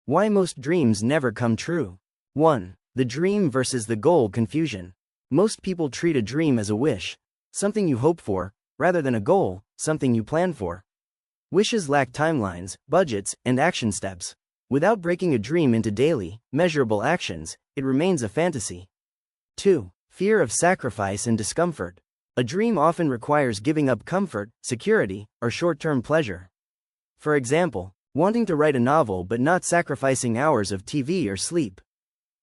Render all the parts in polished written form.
Why most dreams never come true. 1. The dream versus the goal confusion. Most people treat a dream as a wish, something you hope for, rather than a goal, something you plan for. Wishes lack timelines, budgets, and action steps. Without breaking a dream into daily, measurable actions, it remains a fantasy. 2. Fear of sacrifice and discomfort. A dream often requires giving up comfort, security, or short-term pleasure. For example, wanting to write a novel but not sacrificing hours of TV or sleep.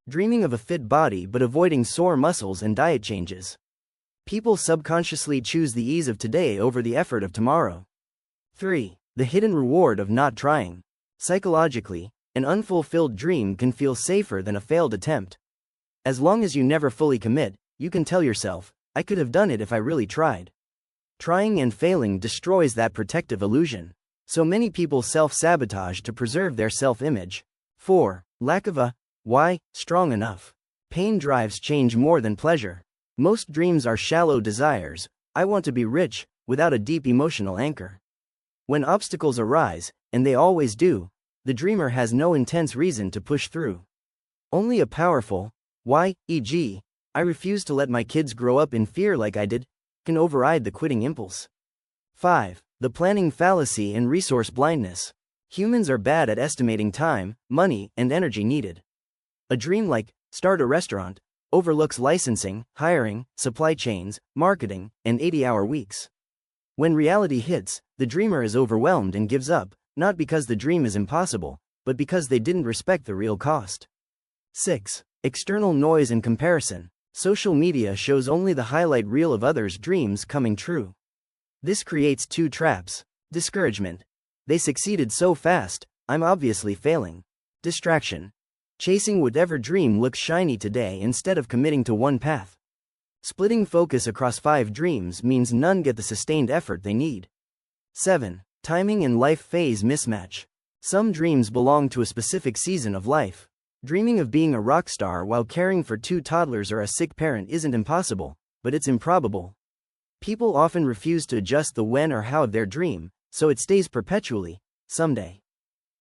Dreaming of a fit body but avoiding sore muscles and diet changes. People subconsciously choose the ease of today over the effort of tomorrow. 3. The hidden reward of not trying. Psychologically, an unfulfilled dream can feel safer than a failed attempt. As long as you never fully commit, you can tell yourself, I could have done it if I really tried. Trying and failing destroys that protective illusion. So many people self-sabotage to preserve their self-image. 4. Lack of a why strong enough. Pain drives change more than pleasure. Most dreams are shallow desires, I want to be rich, without a deep emotional anchor. When obstacles arise, and they always do, the dreamer has no intense reason to push through. Only a powerful why, e.g., I refuse to let my kids grow up in fear like I did, can override the quitting impulse. 5. The planning fallacy and resource blindness. Humans are bad at estimating time, money, and energy needed. A dream like, start a restaurant, overlooks licensing, hiring, supply chains, marketing, and 80-hour weeks. When reality hits, the dreamer is overwhelmed and gives up, not because the dream is impossible, but because they didn't respect the real cost. 6. External noise and comparison. Social media shows only the highlight reel of others' dreams coming true. This creates two traps. Discouragement. They succeeded so fast, I'm obviously failing. Distraction. Chasing whatever dream looks shiny today instead of committing to one path. Splitting focus across 5 dreams means none get the sustained effort they need. 7. Timing and life phase mismatch. Some dreams belong to a specific season of life. Dreaming of being a rock star while caring for 2 toddlers or a sick parent isn't impossible, but it's improbable. People often refuse to adjust the when or how of their dream, so it stays perpetually, someday.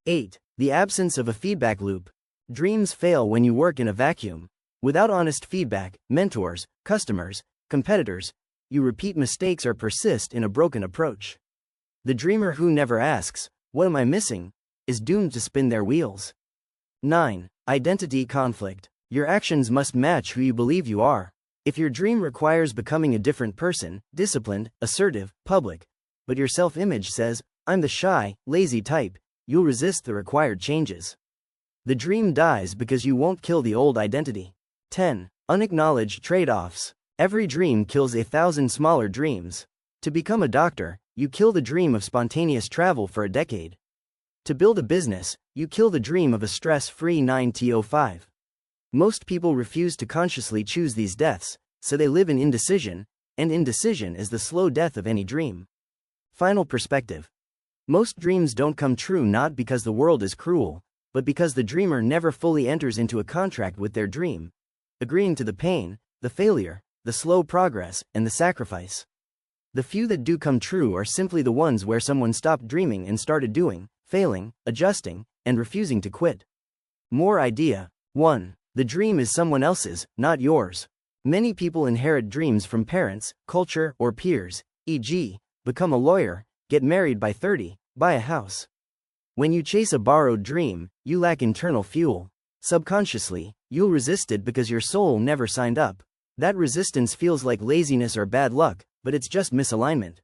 8. The absence of a feedback loop. Dreams fail when you work in a vacuum. Without honest feedback, mentors, customers, competitors, you repeat mistakes or persist in a broken approach. The dreamer who never asks, what am I missing, is doomed to spin their wheels. 9. Identity conflict. Your actions must match who you believe you are. If your dream requires becoming a different person, disciplined, assertive, public, but your self-image says, I'm the shy, lazy type, you'll resist the required changes. The dream dies because you won't kill the old identity. 10. Unacknowledged trade-offs. Every dream kills 1,000 smaller dreams. To become a doctor, you kill the dream of spontaneous travel for a decade. To build a business, you kill the dream of a stress-free 9-to-5. Most people refuse to consciously choose these deaths, so they live in indecision, and indecision is the slow death of any dream. Final perspective. Most dreams don't come true not because the world is cruel, but because the dreamer never fully enters into a contract with their dream, agreeing to the pain, the failure, the slow progress, and the sacrifice. The few that do come true are simply the ones where someone stopped dreaming and started doing, failing, adjusting, and refusing to quit. More idea. 1. The dream is someone else's, not yours. Many people inherit dreams from parents, culture, or peers, e.g., become a lawyer, get married by 30, buy a house. When you chase a borrowed dream, you lack internal fuel. Subconsciously, you'll resist it because your soul never signed up. That resistance feels like laziness or bad luck, but it's just misalignment.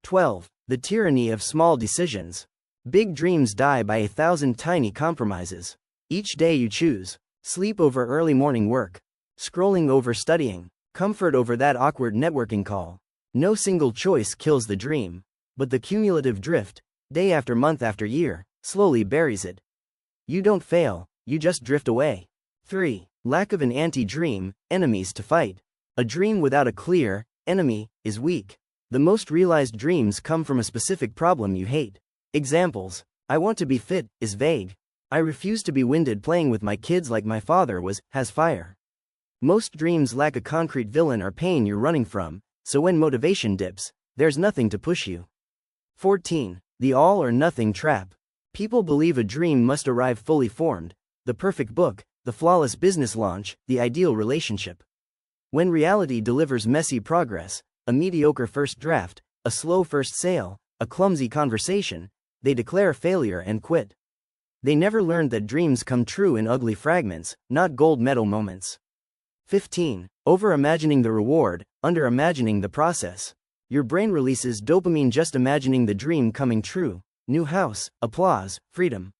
12. The tyranny of small decisions. Big dreams die by 1,000 tiny compromises. Each day you choose. Sleep over early morning work. Scrolling over studying. Comfort over that awkward networking call. No single choice kills the dream, but the cumulative drift, day after month after year, slowly buries it. You don't fail, you just drift away. 3. Lack of an anti-dream, enemies to fight. A dream without a clear enemy is weak. The most realized dreams come from a specific problem you hate. Examples. I want to be fit is vague. I refuse to be winded playing with my kids like my father has fire. Most dreams lack a concrete villain or pain you're running from, so when motivation dips, there's nothing to push you. 14. The all or nothing trap. People believe a dream must arrive fully formed, the perfect book, the flawless business launch, the ideal relationship. When reality delivers messy progress, a mediocre first draft, a slow first sale, a clumsy conversation, they declare failure and quit. They never learned that dreams come true in ugly fragments, not gold medal moments. 15. Over-imagining the reward, under-imagining the process. Your brain releases dopamine just imagining the dream coming true: new house, applause, freedom.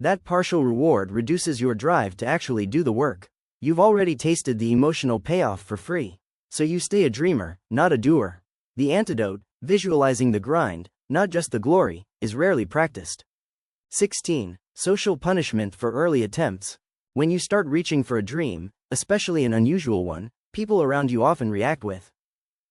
That partial reward reduces your drive to actually do the work. You've already tasted the emotional payoff for free. So you stay a dreamer, not a doer. The antidote, visualizing the grind, not just the glory, is rarely practiced. 16. Social punishment for early attempts. When you start reaching for a dream, especially an unusual one, people around you often react with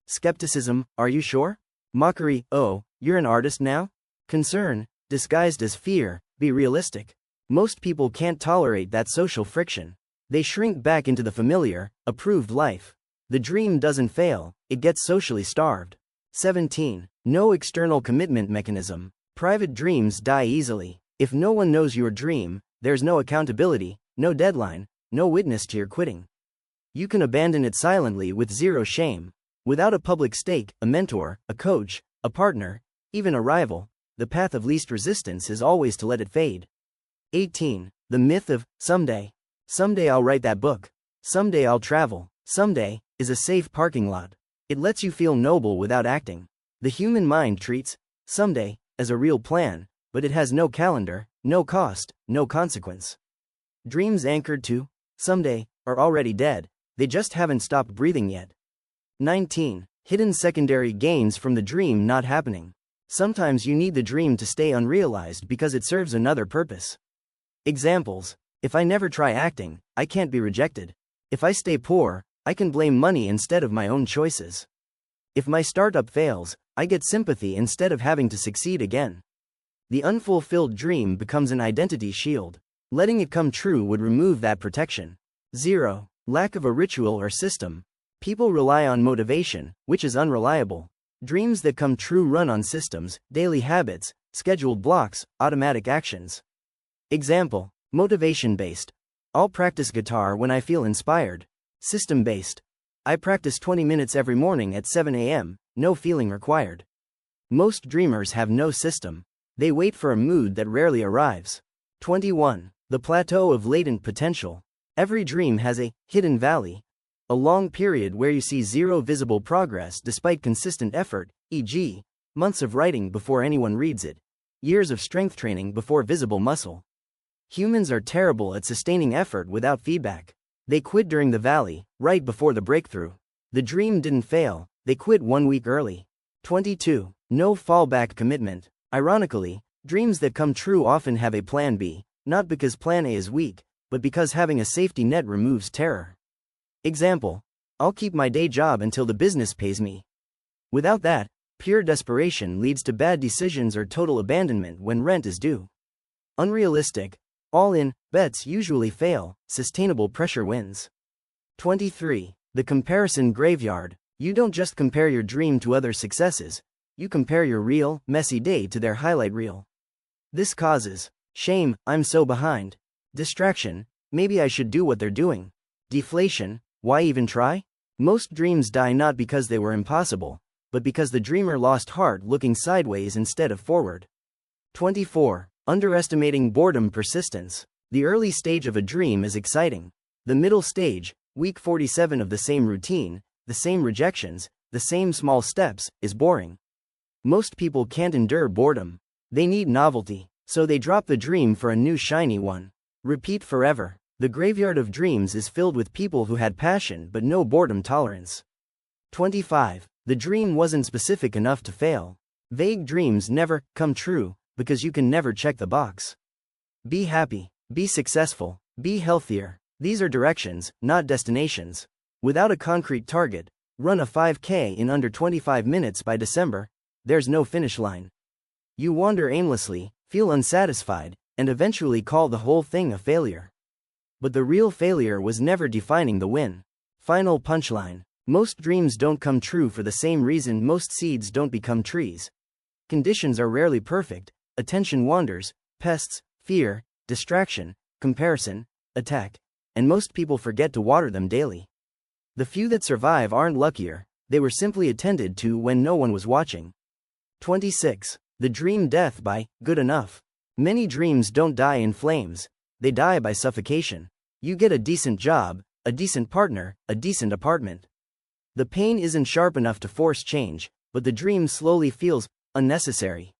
skepticism: "Are you sure?" Mockery: "Oh, you're an artist now?" Concern, disguised as fear: "Be realistic." Most people can't tolerate that social friction. They shrink back into the familiar, approved life. The dream doesn't fail, it gets socially starved. 17. No external commitment mechanism. Private dreams die easily. If no one knows your dream, there's no accountability, no deadline, no witness to your quitting. You can abandon it silently with zero shame. Without a public stake, a mentor, a coach, a partner, even a rival, the path of least resistance is always to let it fade. 18. The myth of someday. Someday I'll write that book. Someday I'll travel. Someday is a safe parking lot. It lets you feel noble without acting. The human mind treats someday as a real plan, but it has no calendar, no cost, no consequence. Dreams anchored to someday are already dead, they just haven't stopped breathing yet. 19. Hidden secondary gains from the dream not happening. Sometimes you need the dream to stay unrealized because it serves another purpose. Examples: if I never try acting, I can't be rejected. If I stay poor, I can blame money instead of my own choices. If my startup fails, I get sympathy instead of having to succeed again. The unfulfilled dream becomes an identity shield. Letting it come true would remove that protection. 0. Lack of a ritual or system. People rely on motivation, which is unreliable. Dreams that come true run on systems, daily habits, scheduled blocks, automatic actions. Example: motivation-based. I'll practice guitar when I feel inspired. System-based. I practice 20 minutes every morning at 7 a.m., no feeling required. Most dreamers have no system. They wait for a mood that rarely arrives. 21. The plateau of latent potential. Every dream has a hidden valley. A long period where you see zero visible progress despite consistent effort, e.g., months of writing before anyone reads it, years of strength training before visible muscle. Humans are terrible at sustaining effort without feedback. They quit during the valley, right before the breakthrough. The dream didn't fail, they quit 1 week early. 22. No fallback commitment. Ironically, dreams that come true often have a plan B, not because plan A is weak, but because having a safety net removes terror. Example: I'll keep my day job until the business pays me. Without that, pure desperation leads to bad decisions or total abandonment when rent is due. Unrealistic, all-in bets usually fail, sustainable pressure wins. 23. The comparison graveyard. You don't just compare your dream to other successes, you compare your real, messy day to their highlight reel. This causes shame: I'm so behind. Distraction: maybe I should do what they're doing. Deflation: why even try? Most dreams die not because they were impossible, but because the dreamer lost heart looking sideways instead of forward. 24. Underestimating boredom persistence. The early stage of a dream is exciting. The middle stage, week 47 of the same routine, the same rejections, the same small steps, is boring. Most people can't endure boredom. They need novelty, so they drop the dream for a new shiny one. Repeat forever. The graveyard of dreams is filled with people who had passion but no boredom tolerance. 25. The dream wasn't specific enough to fail. Vague dreams never come true, because you can never check the box. Be happy, be successful, be healthier. These are directions, not destinations. Without a concrete target, run a 5K in under 25 minutes by December, there's no finish line. You wander aimlessly, feel unsatisfied, and eventually call the whole thing a failure. But the real failure was never defining the win. Final punchline. Most dreams don't come true for the same reason most seeds don't become trees. Conditions are rarely perfect, attention wanders, pests, fear, distraction, comparison, attack, and most people forget to water them daily. The few that survive aren't luckier, they were simply attended to when no one was watching. 26. The Dream Death by Good Enough. Many dreams don't die in flames, they die by suffocation. You get a decent job, a decent partner, a decent apartment. The pain isn't sharp enough to force change, but the dream slowly feels unnecessary.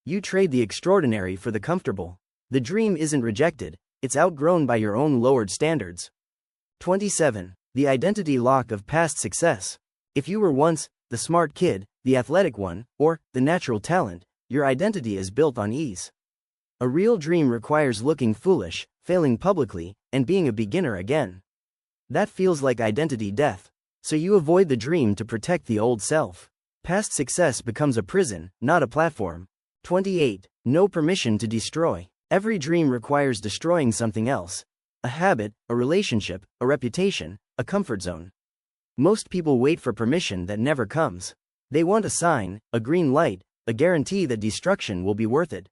You trade the extraordinary for the comfortable. The dream isn't rejected, it's outgrown by your own lowered standards. 27. The Identity Lock of Past Success. If you were once the smart kid, the athletic one, or the natural talent, your identity is built on ease. A real dream requires looking foolish, failing publicly, and being a beginner again. That feels like identity death, so you avoid the dream to protect the old self. Past success becomes a prison, not a platform. 28. No permission to destroy. Every dream requires destroying something else. A habit, a relationship, a reputation, a comfort zone. Most people wait for permission that never comes. They want a sign, a green light, a guarantee that destruction will be worth it.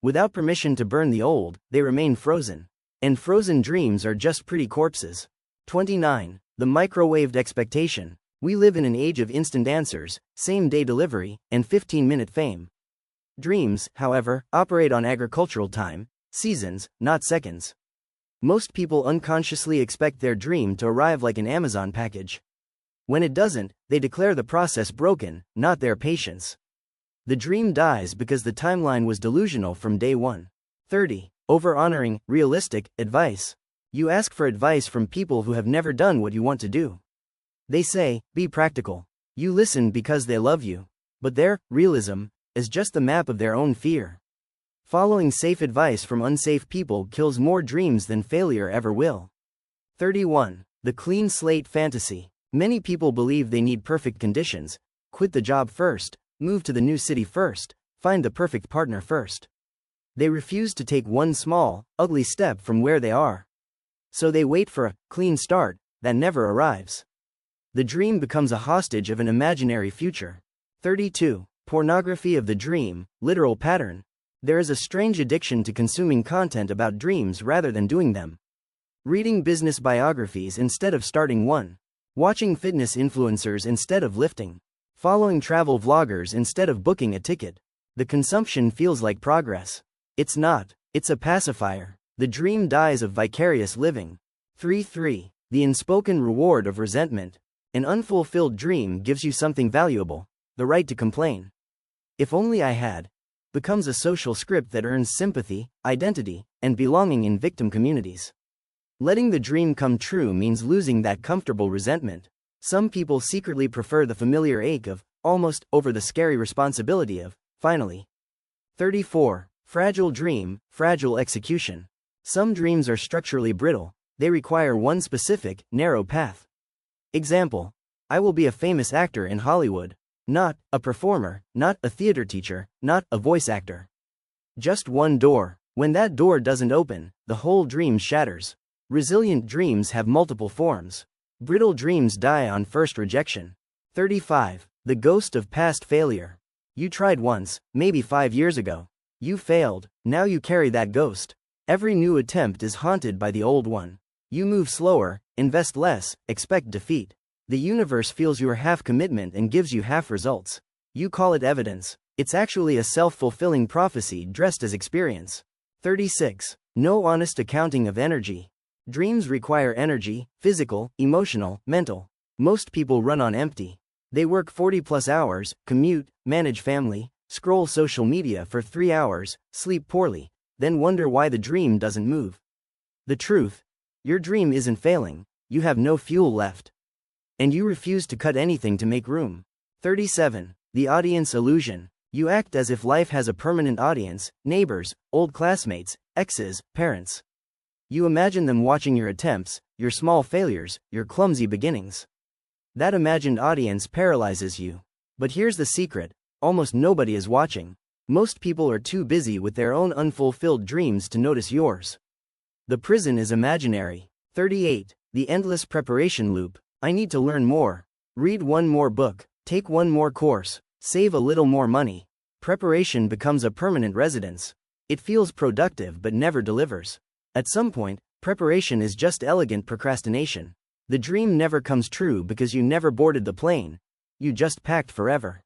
Without permission to burn the old, they remain frozen. And frozen dreams are just pretty corpses. 29. The Microwaved Expectation. We live in an age of instant answers, same-day delivery, and 15-minute fame. Dreams, however, operate on agricultural time, seasons, not seconds. Most people unconsciously expect their dream to arrive like an Amazon package. When it doesn't, they declare the process broken, not their patience. The dream dies because the timeline was delusional from day one. 30. Over-honoring, realistic advice. You ask for advice from people who have never done what you want to do. They say, be practical. You listen because they love you. But their realism is just the map of their own fear. Following safe advice from unsafe people kills more dreams than failure ever will. 31. The Clean Slate Fantasy. Many people believe they need perfect conditions, quit the job first, move to the new city first, find the perfect partner first. They refuse to take one small, ugly step from where they are. So they wait for a clean start that never arrives. The dream becomes a hostage of an imaginary future. 32. Pornography of the dream, literal pattern. There is a strange addiction to consuming content about dreams rather than doing them. Reading business biographies instead of starting one. Watching fitness influencers instead of lifting. Following travel vloggers instead of booking a ticket. The consumption feels like progress. It's not, it's a pacifier. The dream dies of vicarious living. 3. The unspoken reward of resentment. An unfulfilled dream gives you something valuable, the right to complain. If only I had. Becomes a social script that earns sympathy, identity, and belonging in victim communities. Letting the dream come true means losing that comfortable resentment. Some people secretly prefer the familiar ache of, almost, over the scary responsibility of, finally. 34. Fragile dream, fragile execution. Some dreams are structurally brittle, they require one specific, narrow path. Example. I will be a famous actor in Hollywood. Not a performer, not a theater teacher, not a voice actor. Just one door. When that door doesn't open, the whole dream shatters. Resilient dreams have multiple forms. Brittle dreams die on first rejection. 35. The ghost of past failure. You tried once, maybe 5 years ago. You failed, now you carry that ghost. Every new attempt is haunted by the old one. You move slower, invest less, expect defeat. The universe feels your half commitment and gives you half results. You call it evidence. It's actually a self-fulfilling prophecy dressed as experience. 36. No honest accounting of energy. Dreams require energy, physical, emotional, mental. Most people run on empty. They work 40+ hours, commute, manage family, scroll social media for 3 hours, sleep poorly, then wonder why the dream doesn't move. The truth? Your dream isn't failing, you have no fuel left. And you refuse to cut anything to make room. 37. The audience illusion. You act as if life has a permanent audience, neighbors, old classmates, exes, parents. You imagine them watching your attempts, your small failures, your clumsy beginnings. That imagined audience paralyzes you. But here's the secret, almost nobody is watching. Most people are too busy with their own unfulfilled dreams to notice yours. The prison is imaginary. 38. The endless preparation loop. I need to learn more. Read one more book, take one more course, save a little more money. Preparation becomes a permanent residence. It feels productive but never delivers. At some point, preparation is just elegant procrastination. The dream never comes true because you never boarded the plane. You just packed forever.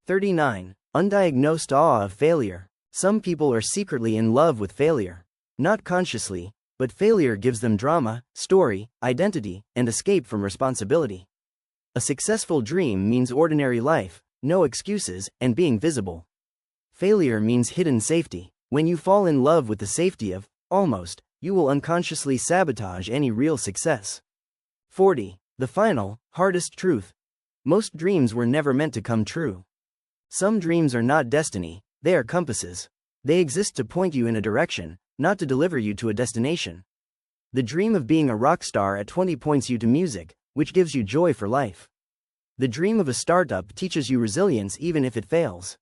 39. Undiagnosed awe of failure. Some people are secretly in love with failure. Not consciously, but failure gives them drama, story, identity, and escape from responsibility. A successful dream means ordinary life, no excuses, and being visible. Failure means hidden safety. When you fall in love with the safety of almost, you will unconsciously sabotage any real success. 40. The final, hardest truth. Most dreams were never meant to come true. Some dreams are not destiny, they are compasses. They exist to point you in a direction, not to deliver you to a destination. The dream of being a rock star at 20 points you to music, which gives you joy for life. The dream of a startup teaches you resilience even if it fails.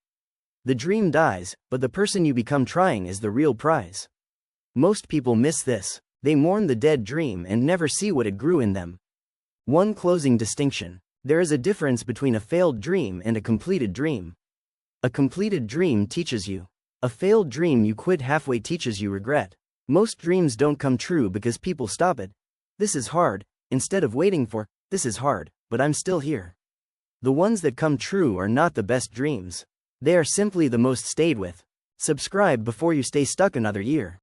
The dream dies, but the person you become trying is the real prize. Most people miss this. They mourn the dead dream and never see what it grew in them. One closing distinction. There is a difference between a failed dream and a completed dream. A completed dream teaches you. A failed dream you quit halfway teaches you regret. Most dreams don't come true because people stop it. This is hard, instead of waiting for, this is hard, but I'm still here. The ones that come true are not the best dreams. They are simply the most stayed with. Subscribe before you stay stuck another year.